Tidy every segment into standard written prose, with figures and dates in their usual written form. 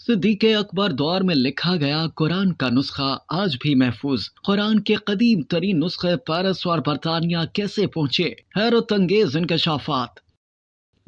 सिद्दीक़ अकबर दौर में लिखा गया कुरान का नुस्खा आज भी महफूज। कुरान के कदीम तरीन नुस्खे पेरिस और बरतानिया कैसे पहुंचे? हैरत अंगेज इंकशाफात।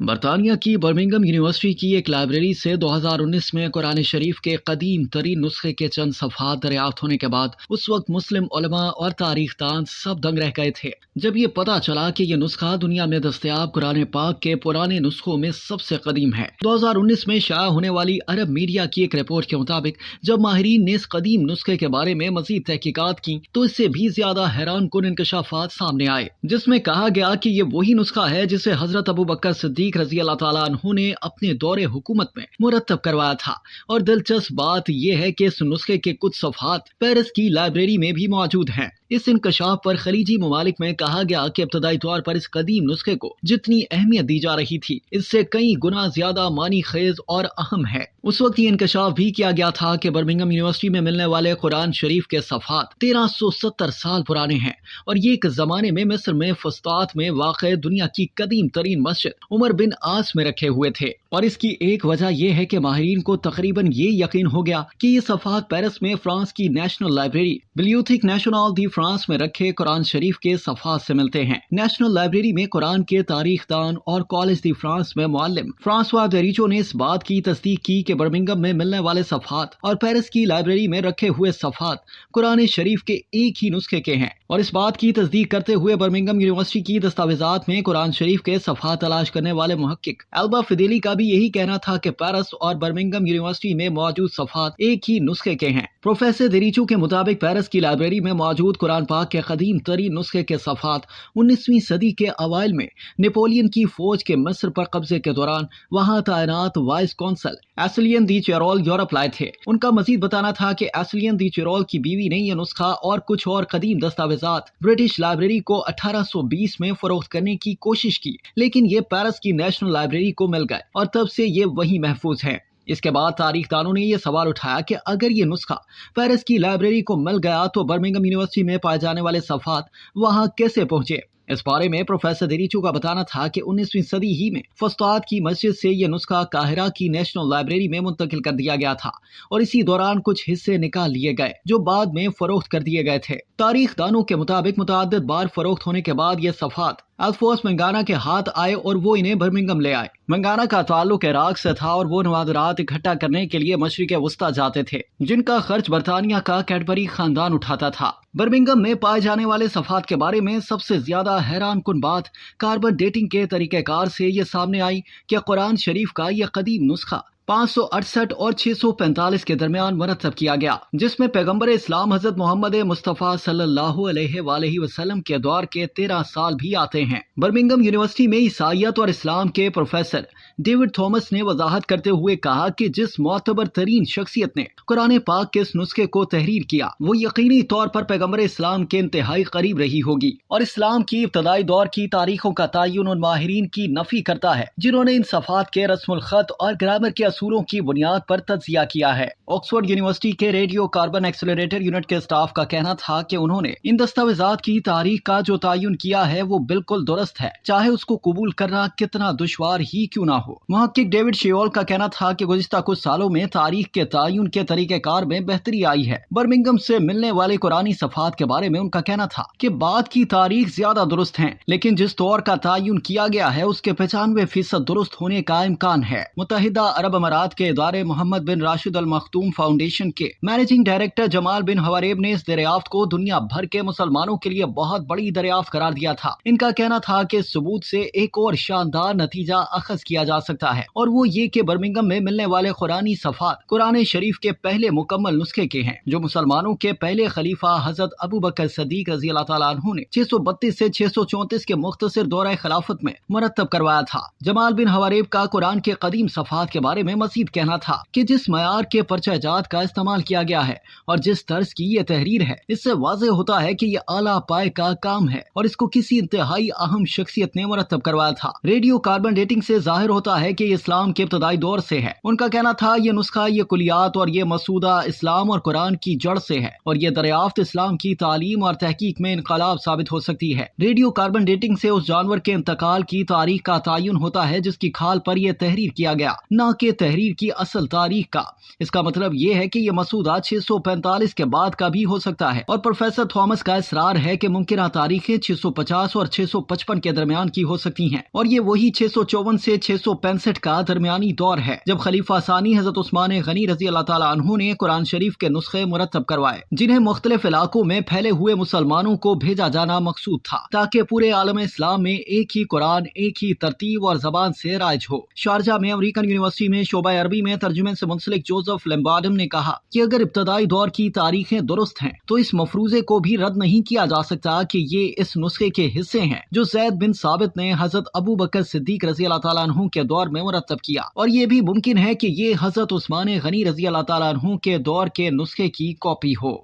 बरतानिया की बर्मिंघम यूनिवर्सिटी की एक लाइब्रेरी से 2019 में कुरान शरीफ के कदीम तरीन नुस्खे के चंद सफ़हात दरियाफ्त होने के बाद उस वक्त मुस्लिम उलमा और तारीखदान सब दंग रह गए थे जब ये पता चला कि ये नुस्खा दुनिया में दस्तयाब कुरान पाक के पुराने नुस्खों में सबसे कदीम है। 2019 में शाया होने वाली अरब मीडिया की एक रिपोर्ट के मुताबिक जब माहिरीन ने इस कदीम नुस्खे के बारे में मजीद तहकीकात की तो इससे भी ज्यादा हैरान कुन इंकशाफात सामने आए, जिसमें कहा गया कि ये वही नुस्खा है जिसे हजरत अबू बकर सिद्दीक रज़ी अल्लाह ताला अन्हु ने अपने दौरे हुकूमत में मुरतब करवाया था। और दिलचस्प बात यह है कि इस नुस्खे के कुछ सफ़हात पेरिस की लाइब्रेरी में भी मौजूद हैं। इस इंकशाफ पर खलीजी ममालिक में कहा गया कि इब्तदाई तौर पर इस कदीम नुस्खे को जितनी अहमियत दी जा रही थी इससे कई गुना ज्यादा मानी खेज और अहम है। उस वक्त ये इंकशाफ भी किया गया था कि बर्मिंघम यूनिवर्सिटी में मिलने वाले कुरान शरीफ के सफ़हात 1370 साल पुराने हैं और ये एक जमाने में मिस्र में फुस्तात में वाक़े दुनिया की कदीम तरीन मस्जिद उमर बिन आस में रखे हुए थे। और इसकी एक वजह यह है कि माहिरीन को तकरीबन ये यकीन हो गया कि ये सफ़हात पेरिस में फ्रांस की नेशनल लाइब्रेरी बिब्लियोथेक नेशनल दी फ्रांस में रखे कुरान शरीफ के सफ़हात से मिलते हैं। नेशनल लाइब्रेरी में कुरान के तारीखदान और कॉलेज दी फ्रांस में मुअल्लिम फ्रांसवा देरिचो ने इस बात की तस्दीक की कि बर्मिंघम में मिलने वाले सफ़हात और पेरिस की लाइब्रेरी में रखे हुए सफ़हात कुरान शरीफ के एक ही नुस्खे के हैं। और इस बात की तस्दीक करते हुए बर्मिंघम यूनिवर्सिटी की दस्तावेजात में कुरान शरीफ के सफ़हात तलाश करने वाले मुहक्किक एल्बा फिदेली का भी यही कहना था कि पेरिस और बर्मिंघम यूनिवर्सिटी में मौजूद सफ़हात एक ही नुस्खे के हैं। प्रोफेसर देरिचो के मुताबिक पेरिस की लाइब्रेरी में मौजूद कुरान पाक के कदीम तरीन नुस्खे के सफ़हात 19वीं सदी के अवाइल में नेपोलियन की फौज के मिस्र पर कब्जे के दौरान वहां तैनात वाइस कौंसल एसिलियन दी चेरोल यूरोप लाए थे। उनका मजीद बताना था कि एसिलियन दी चेरोल की बीवी ने यह नुस्खा और कुछ और कदीम दस्तावेजात ब्रिटिश लाइब्रेरी को 1820 में फरोख्त करने की कोशिश की, लेकिन ये पेरिस की नेशनल लाइब्रेरी को मिल गए और तब से ये वही महफूज है। इसके बाद तारीखदानों ने यह सवाल उठाया कि अगर ये नुस्खा पेरिस की लाइब्रेरी को मिल गया तो बर्मिंघम यूनिवर्सिटी में पाए जाने वाले सफ़हात वहां कैसे पहुंचे। इस बारे में प्रोफेसर देरिचो का बताना था कि 19वीं सदी ही में फुस्तात की मस्जिद से यह नुस्खा काहिरा की नेशनल लाइब्रेरी में मुंतकिल कर दिया गया था और इसी दौरान कुछ हिस्से निकाल लिए गए जो बाद में फरोख्त कर दिए गए थे। तारीखदानों के मुताबिक मुतअद्दिद बार फरोख्त होने के बाद ये सफ़हात अल्फोंस मंगाना के हाथ आए और वो इन्हें बर्मिंघम ले आए। मंगाना का ताल्लुक इराक से था और वो नवादरात इकट्ठा करने के लिए मशरिक़ वस्ता जाते थे जिनका खर्च बरतानिया का कैडबरी खानदान उठाता था। बर्मिंघम में पाए जाने वाले सफ़हात के बारे में सबसे ज्यादा हैरान कुन बात कार्बन डेटिंग के तरीक़ेकार से ये सामने आई कि कुरान शरीफ का यह कदीम नुस्खा 568 और 645 के दरमियान मुरतब किया गया, जिसमें पैगंबर इस्लाम हजरत मोहम्मद मुस्तफ़ा सल्लल्लाहु अलैहि वसल्लम के दौर के 13 साल भी आते हैं। बर्मिंघम यूनिवर्सिटी में ईसाइयत और इस्लाम के प्रोफेसर डेविड थॉमस ने वजाहत करते हुए कहा कि जिस मोतबर तरीन शख्सियत ने कुरान पाक के इस नुस्खे को तहरीर किया वो यकीनी तौर पर पैगंबर इस्लाम के इंतहाई करीब रही होगी और इस्लाम की इब्तदाई दौर की तारीखों का तयन उन माहिरीन की नफी करता है जिन्होंने इन सफ़हात के रस्मुल खत और ग्रामर के असूलों की बुनियाद पर तज्जिया किया है। ऑक्सफोर्ड यूनिवर्सिटी के रेडियो कार्बन एक्सेलरेटर यूनिट के स्टाफ का कहना था कि उन्होंने इन दस्तावेजात की तारीख का जो तयन किया है वो बिल्कुल दुरुस्त है, चाहे उसको कबूल करना कितना दुश्वार ही क्यों ना हो। मुहक्किक डेविड शेओल का कहना था कि गुज़िश्ता कुछ सालों में तारीख के तयन के तरीक़ेकार में बेहतरी आई है। बर्मिंघम से मिलने वाले कुरानी सफ़हात के बारे में उनका कहना था कि बाद की तारीख ज्यादा दुरुस्त है, लेकिन जिस दौर का तयन किया गया है उसके 95% दुरुस्त होने का इम्कान है। मुत्तहिदा अरब अमारात के इदारे मोहम्मद बिन राशिद अल मखदूम फाउंडेशन के मैनेजिंग डायरेक्टर जमाल बिन हवारेब ने इस दरियाफ्त को दुनिया भर के मुसलमानों के लिए बहुत बड़ी दरियाफ्त करार दिया था। इनका कहना था कि सबूत से एक और शानदार नतीजा अखज किया जा सकता है और वो ये कि बर्मिंघम में मिलने वाले कुरानी सफ़हात कुरान शरीफ के पहले मुकम्मल नुस्खे के हैं जो मुसलमानों के पहले खलीफा हजरत अबू बकर सिद्दीक रज़ी अल्लाह ताला अन्हु ने 632 से 634 के मुख्तसर दौरे खिलाफत में मुरतब करवाया था। जमाल बिन हवारेब का कुरान के कदीम सफ़हात के बारे में मजीद कहना था कि जिस मयार के पर्चाजात का इस्तेमाल किया गया है और जिस तर्ज की ये तहरीर है इससे वाज़ेह होता है कि ये आला पाए का काम है और इसको किसी इंतहाई अहम शख्सियत ने मुरतब करवाया था। रेडियो कार्बन डेटिंग से जाहिर होता है कि इस्लाम के इब्तदाई दौर से है। उनका कहना था ये नुस्खा, ये कुलियात और ये मसूदा इस्लाम और कुरान की जड़ से है और ये दरियाफ्त इस्लाम की तालीम और तहकीक में इनकलाब साबित हो सकती है। रेडियो कार्बन डेटिंग से उस जानवर के इंतकाल की तारीख का तयन होता है जिसकी खाल पर यह तहरीर किया गया, न कि تحریر کی اصل تاریخ کا۔ اس کا مطلب یہ ہے کہ یہ مسودہ 645 کے بعد کا بھی ہو سکتا ہے، اور پروفیسر تھامس کا اصرار ہے کہ ممکنہ تاریخیں 650 اور 655 کے درمیان کی ہو سکتی ہیں، اور یہ وہی 654 سے 665 کا درمیانی دور ہے جب خلیفہ ثانی حضرت عثمان غنی رضی اللہ تعالیٰ عنہ نے قرآن شریف کے نسخے مرتب کروائے، جنہیں مختلف علاقوں میں پھیلے ہوئے مسلمانوں کو بھیجا جانا مقصود تھا تاکہ پورے عالم اسلام میں ایک ہی قرآن ایک ہی ترتیب اور زبان سے رائج ہو۔ شارجہ میں امریکن یونیورسٹی میں شعبہ عربی میں ترجمے سے منسلک جوزف لمبارڈم نے کہا کہ اگر ابتدائی دور کی تاریخیں درست ہیں تو اس مفروضے کو بھی رد نہیں کیا جا سکتا کہ یہ اس نسخے کے حصے ہیں جو زید بن ثابت نے حضرت ابو بکر صدیق رضی اللہ تعالیٰ عنہ کے دور میں مرتب کیا، اور یہ بھی ممکن ہے کہ یہ حضرت عثمان غنی رضی اللہ تعالیٰ عنہ کے دور کے نسخے کی کاپی ہو۔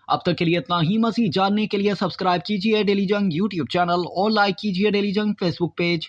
اب تک کے لیے اتنا ہی۔ مزید جاننے کے لیے سبسکرائب کیجیے ڈیلی جنگ یوٹیوب چینل اور لائک کیجیے ڈیلی جنگ فیس بک پیج۔